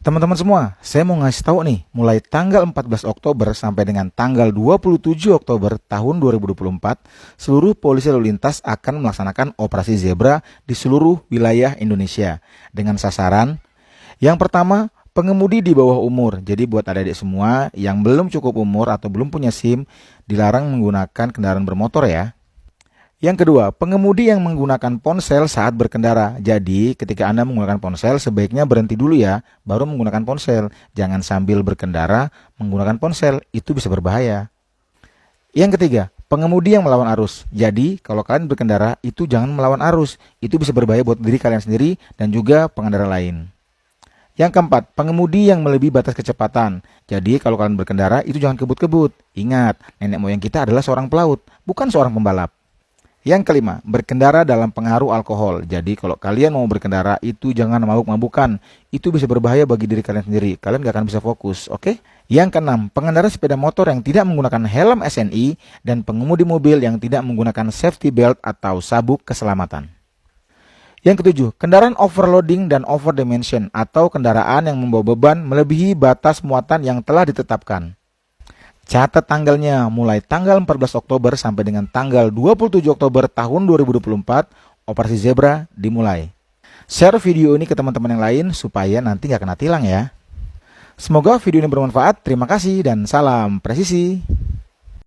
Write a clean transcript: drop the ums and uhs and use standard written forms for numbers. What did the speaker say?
Teman-teman semua, saya mau ngasih tahu nih, mulai tanggal 14 Oktober sampai dengan tanggal 27 Oktober tahun 2024, seluruh polisi lalu lintas akan melaksanakan operasi zebra di seluruh wilayah Indonesia dengan sasaran yang pertama, pengemudi di bawah umur. Jadi buat adik-adik semua yang belum cukup umur atau belum punya SIM, dilarang menggunakan kendaraan bermotor ya. Yang kedua, pengemudi yang menggunakan ponsel saat berkendara. Jadi, ketika Anda menggunakan ponsel, sebaiknya berhenti dulu ya, baru menggunakan ponsel. Jangan sambil berkendara menggunakan ponsel, itu bisa berbahaya. Yang ketiga, pengemudi yang melawan arus. Jadi, kalau kalian berkendara, itu jangan melawan arus. Itu bisa berbahaya buat diri kalian sendiri dan juga pengendara lain. Yang keempat, pengemudi yang melebihi batas kecepatan. Jadi, kalau kalian berkendara, itu jangan kebut-kebut. Ingat, nenek moyang kita adalah seorang pelaut, bukan seorang pembalap. Yang kelima, berkendara dalam pengaruh alkohol. Jadi kalau kalian mau berkendara itu jangan mabuk-mabukan. Itu bisa berbahaya bagi diri kalian sendiri. Kalian gak akan bisa fokus, oke? Yang keenam, pengendara sepeda motor yang tidak menggunakan helm SNI dan pengemudi mobil yang tidak menggunakan safety belt atau sabuk keselamatan. Yang ketujuh, kendaraan overloading dan overdimension atau kendaraan yang membawa beban melebihi batas muatan yang telah ditetapkan. Catat tanggalnya, mulai tanggal 14 Oktober sampai dengan tanggal 27 Oktober tahun 2024, operasi zebra dimulai. Share video ini ke teman-teman yang lain supaya nanti nggak kena tilang ya. Semoga video ini bermanfaat, terima kasih dan salam presisi.